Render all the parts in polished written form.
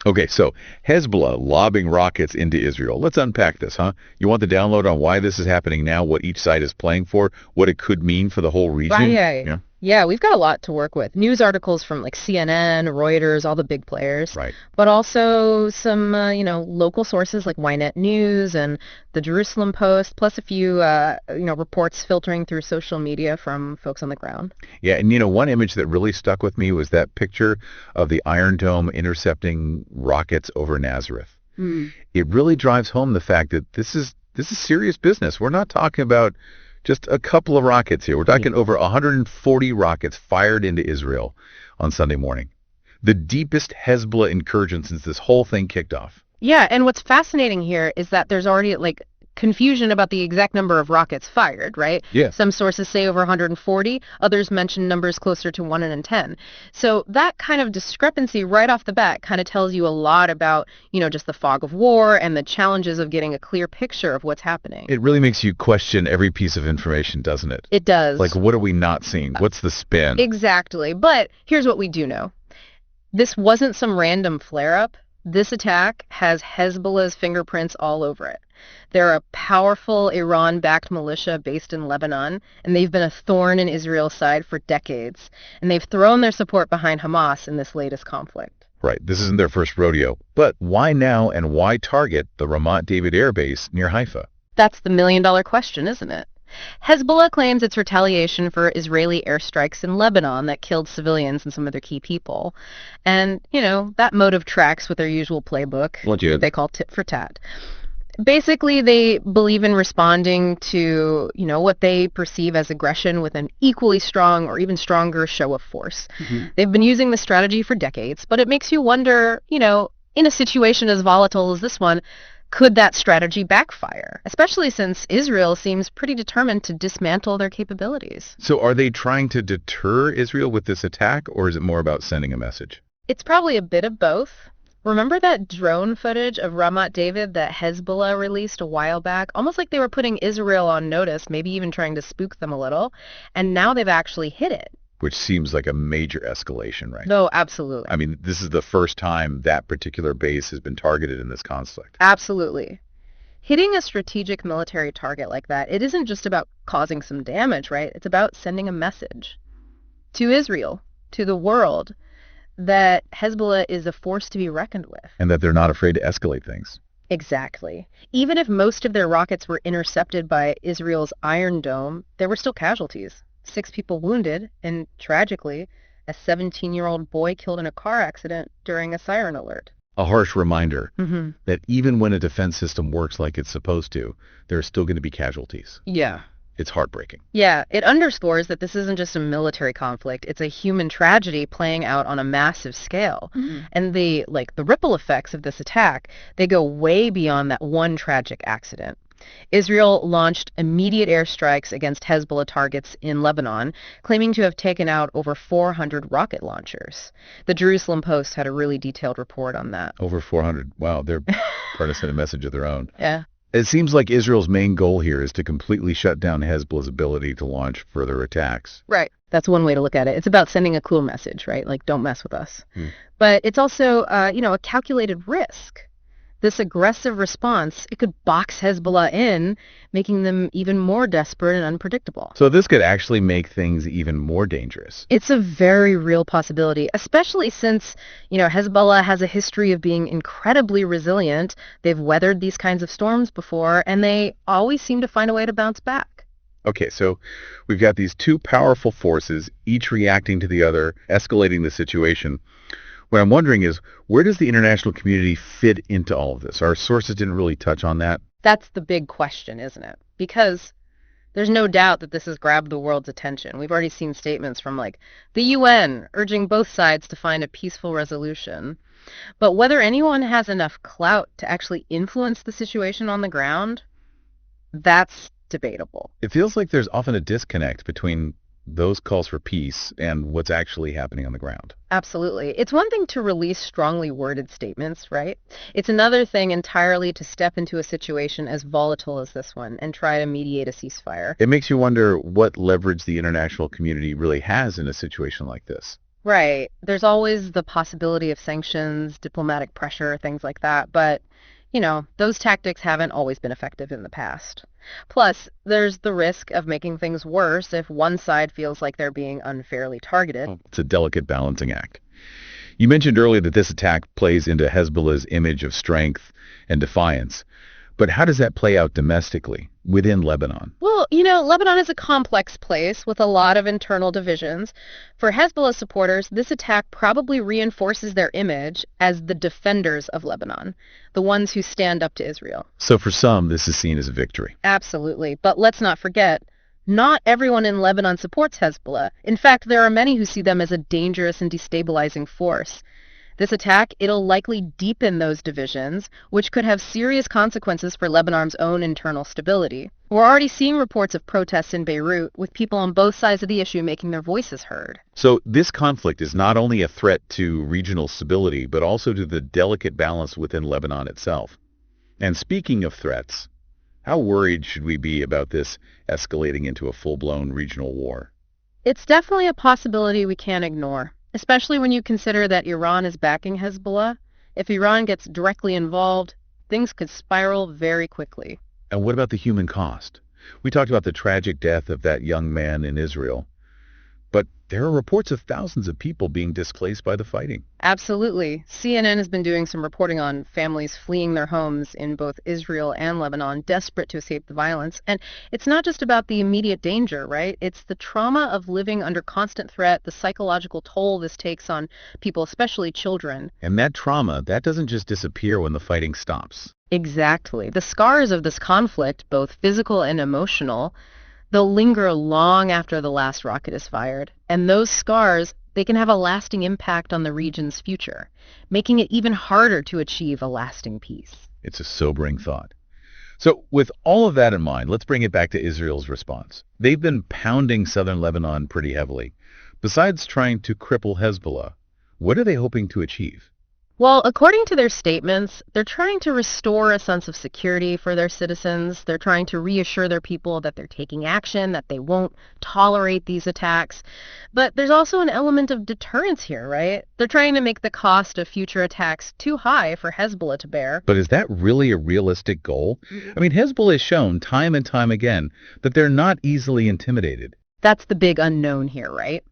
Okay, so Hezbollah lobbing rockets into Israel. Let's unpack this, huh? You want the download on why this is happening now, what each side is playing for, what it could mean for the whole region? Right. Yeah. Yeah, we've got a lot to work with. News articles from like CNN, Reuters, all the big players. Right. But also some, local sources like Ynet News and the Jerusalem Post, plus a few, reports filtering through social media from folks on the ground. Yeah, and one image that really stuck with me was that picture of the Iron Dome intercepting rockets over Nazareth. It really drives home the fact that this is serious business. We're not talking about just a couple of rockets here. We're talking over 140 rockets fired into Israel on Sunday morning. The deepest Hezbollah incursion since this whole thing kicked off. Yeah, and what's fascinating here is that there's already confusion about the exact number of rockets fired, right? Yeah. Some sources say over 140, others mention numbers closer to 1 in 10. So that kind of discrepancy right off the bat kind of tells you a lot about, just the fog of war and the challenges of getting a clear picture of what's happening. It really makes you question every piece of information, doesn't it? It does. Like, what are we not seeing? What's the spin? Exactly. But here's what we do know. This wasn't some random flare-up. This attack has Hezbollah's fingerprints all over it. They're a powerful Iran-backed militia based in Lebanon, and they've been a thorn in Israel's side for decades. And they've thrown their support behind Hamas in this latest conflict. Right. This isn't their first rodeo. But why now and why target the Ramat David Air Base near Haifa? That's the million-dollar question, isn't it? Hezbollah claims it's retaliation for Israeli airstrikes in Lebanon that killed civilians and some of their key people. And, that motive tracks with their usual playbook. Legit. They call tit for tat. Basically, they believe in responding to, what they perceive as aggression with an equally strong or even stronger show of force. They've been using this strategy for decades, but it makes you wonder, in a situation as volatile as this one, could that strategy backfire, especially since Israel seems pretty determined to dismantle their capabilities? So are they trying to deter Israel with this attack, or is it more about sending a message? It's probably a bit of both. Remember that drone footage of Ramat David that Hezbollah released a while back? Almost like they were putting Israel on notice, maybe even trying to spook them a little. And now they've actually hit it. Which seems like a major escalation, right? No, absolutely. I mean, this is the first time that particular base has been targeted in this conflict. Absolutely. Hitting a strategic military target like that, it isn't just about causing some damage, right? It's about sending a message to Israel, to the world, that Hezbollah is a force to be reckoned with. And that they're not afraid to escalate things. Exactly. Even if most of their rockets were intercepted by Israel's Iron Dome, there were still casualties. 6 people wounded, and tragically, a 17-year-old boy killed in a car accident during a siren alert. A harsh reminder that even when a defense system works like it's supposed to, there are still going to be casualties. Yeah. It's heartbreaking. Yeah, it underscores that this isn't just a military conflict. It's a human tragedy playing out on a massive scale. And the ripple effects of this attack, they go way beyond that one tragic accident. Israel launched immediate airstrikes against Hezbollah targets in Lebanon, claiming to have taken out over 400 rocket launchers. The Jerusalem Post had a really detailed report on that. Over 400. Wow, they're trying to send a message of their own. Yeah. It seems like Israel's main goal here is to completely shut down Hezbollah's ability to launch further attacks. Right. That's one way to look at it. It's about sending a clear message, right? Like, don't mess with us. But it's also, a calculated risk. This aggressive response, it could box Hezbollah in, making them even more desperate and unpredictable. So this could actually make things even more dangerous. It's a very real possibility, especially since, Hezbollah has a history of being incredibly resilient. They've weathered these kinds of storms before, and they always seem to find a way to bounce back. Okay, so we've got these two powerful forces, each reacting to the other, escalating the situation. What I'm wondering is, where does the international community fit into all of this? Our sources didn't really touch on that. That's the big question, isn't it? Because there's no doubt that this has grabbed the world's attention. We've already seen statements from, the UN urging both sides to find a peaceful resolution. But whether anyone has enough clout to actually influence the situation on the ground, that's debatable. It feels like there's often a disconnect between those calls for peace and what's actually happening on the ground. Absolutely. It's one thing to release strongly worded statements, right? It's another thing entirely to step into a situation as volatile as this one and try to mediate a ceasefire. It makes you wonder what leverage the international community really has in a situation like this. Right. There's always the possibility of sanctions, diplomatic pressure, things like that. But, those tactics haven't always been effective in the past. Plus, there's the risk of making things worse if one side feels like they're being unfairly targeted. It's a delicate balancing act. You mentioned earlier that this attack plays into Hezbollah's image of strength and defiance. But how does that play out domestically within Lebanon? Well, Lebanon is a complex place with a lot of internal divisions. For Hezbollah supporters, this attack probably reinforces their image as the defenders of Lebanon, the ones who stand up to Israel. So for some, this is seen as a victory. Absolutely. But let's not forget, not everyone in Lebanon supports Hezbollah. In fact, there are many who see them as a dangerous and destabilizing force. This attack, it'll likely deepen those divisions, which could have serious consequences for Lebanon's own internal stability. We're already seeing reports of protests in Beirut, with people on both sides of the issue making their voices heard. So this conflict is not only a threat to regional stability, but also to the delicate balance within Lebanon itself. And speaking of threats, how worried should we be about this escalating into a full-blown regional war? It's definitely a possibility we can't ignore, especially when you consider that Iran is backing Hezbollah. If Iran gets directly involved, things could spiral very quickly. And what about the human cost? We talked about the tragic death of that young man in Israel, but there are reports of thousands of people being displaced by the fighting. Absolutely. CNN has been doing some reporting on families fleeing their homes in both Israel and Lebanon, desperate to escape the violence. And it's not just about the immediate danger, right? It's the trauma of living under constant threat, the psychological toll this takes on people, especially children. And that trauma, that doesn't just disappear when the fighting stops. Exactly. The scars of this conflict, both physical and emotional, they'll linger long after the last rocket is fired. And those scars, they can have a lasting impact on the region's future, making it even harder to achieve a lasting peace. It's a sobering thought. So with all of that in mind, let's bring it back to Israel's response. They've been pounding southern Lebanon pretty heavily. Besides trying to cripple Hezbollah, what are they hoping to achieve? Well, according to their statements, they're trying to restore a sense of security for their citizens. They're trying to reassure their people that they're taking action, that they won't tolerate these attacks. But there's also an element of deterrence here, right? They're trying to make the cost of future attacks too high for Hezbollah to bear. But is that really a realistic goal? I mean, Hezbollah has shown time and time again that they're not easily intimidated. That's the big unknown here, right?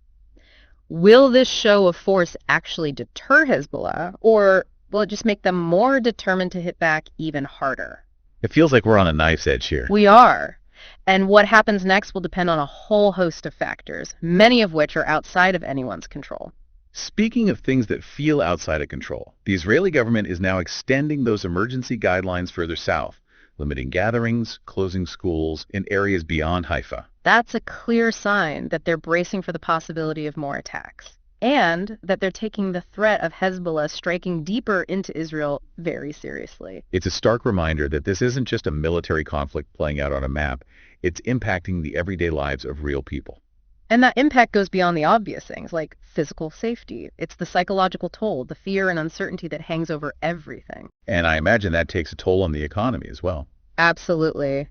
Will this show of force actually deter Hezbollah, or will it just make them more determined to hit back even harder? It feels like we're on a knife's edge here. We are. And what happens next will depend on a whole host of factors, many of which are outside of anyone's control. Speaking of things that feel outside of control, the Israeli government is now extending those emergency guidelines further south, limiting gatherings, closing schools in areas beyond Haifa. That's a clear sign that they're bracing for the possibility of more attacks, and that they're taking the threat of Hezbollah striking deeper into Israel very seriously. It's a stark reminder that this isn't just a military conflict playing out on a map. It's impacting the everyday lives of real people. And that impact goes beyond the obvious things, like physical safety. It's the psychological toll, the fear and uncertainty that hangs over everything. And I imagine that takes a toll on the economy as well. Absolutely.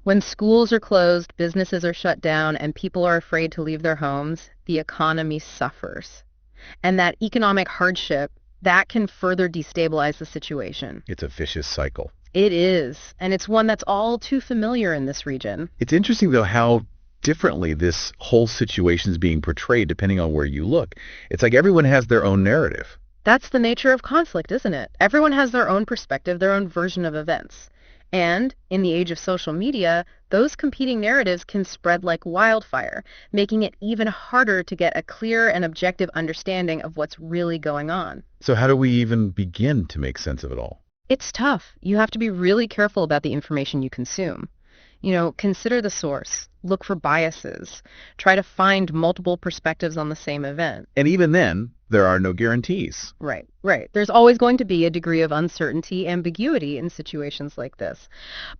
When schools are closed, businesses are shut down, and people are afraid to leave their homes, the economy suffers. And that economic hardship, that can further destabilize the situation. It's a vicious cycle. It is, and it's one that's all too familiar in this region. It's interesting, though, how differently this whole situation is being portrayed depending on where you look. It's like everyone has their own narrative. That's the nature of conflict, isn't it? Everyone has their own perspective, their own version of events. And in the age of social media, those competing narratives can spread like wildfire, making it even harder to get a clear and objective understanding of what's really going on. So how do we even begin to make sense of it all? It's tough. You have to be really careful about the information you consume. Consider the source. Look for biases. Try to find multiple perspectives on the same event. And even then, there are no guarantees. Right. There's always going to be a degree of uncertainty, ambiguity in situations like this.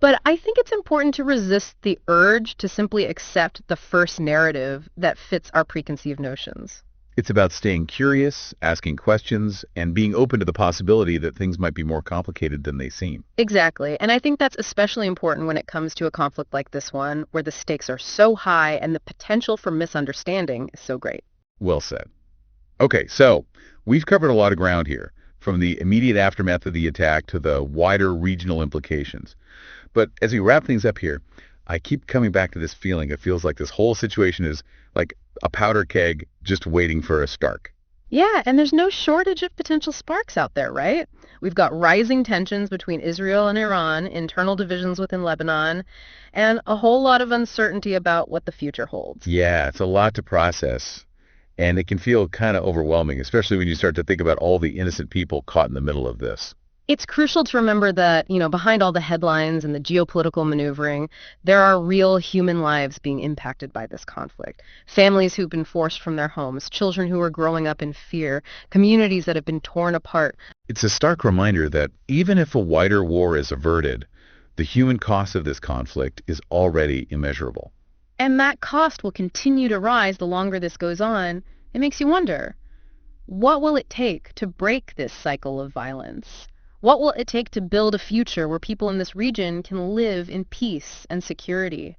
But I think it's important to resist the urge to simply accept the first narrative that fits our preconceived notions. It's about staying curious, asking questions, and being open to the possibility that things might be more complicated than they seem. Exactly. And I think that's especially important when it comes to a conflict like this one, where the stakes are so high and the potential for misunderstanding is so great. Well said. Okay, so we've covered a lot of ground here, from the immediate aftermath of the attack to the wider regional implications. But as we wrap things up here, I keep coming back to this feeling. It feels like this whole situation is like a powder keg just waiting for a spark. Yeah, and there's no shortage of potential sparks out there, right? We've got rising tensions between Israel and Iran, internal divisions within Lebanon, and a whole lot of uncertainty about what the future holds. Yeah, it's a lot to process. And it can feel kind of overwhelming, especially when you start to think about all the innocent people caught in the middle of this. It's crucial to remember that, behind all the headlines and the geopolitical maneuvering, there are real human lives being impacted by this conflict. Families who've been forced from their homes, children who are growing up in fear, communities that have been torn apart. It's a stark reminder that even if a wider war is averted, the human cost of this conflict is already immeasurable. And that cost will continue to rise the longer this goes on. It makes you wonder, what will it take to break this cycle of violence? What will it take to build a future where people in this region can live in peace and security?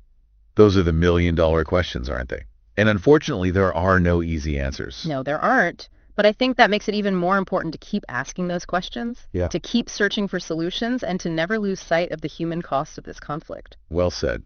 Those are the million-dollar questions, aren't they? And unfortunately, there are no easy answers. No, there aren't. But I think that makes it even more important to keep asking those questions, Yeah. to keep searching for solutions, and to never lose sight of the human cost of this conflict. Well said.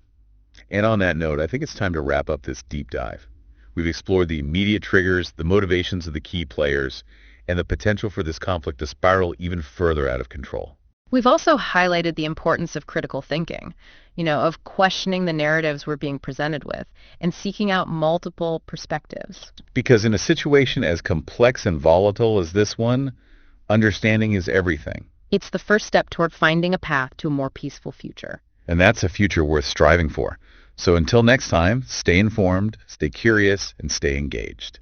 And on that note, I think it's time to wrap up this deep dive. We've explored the immediate triggers, the motivations of the key players, and the potential for this conflict to spiral even further out of control. We've also highlighted the importance of critical thinking, of questioning the narratives we're being presented with and seeking out multiple perspectives. Because in a situation as complex and volatile as this one, understanding is everything. It's the first step toward finding a path to a more peaceful future. And that's a future worth striving for. So until next time, stay informed, stay curious, and stay engaged.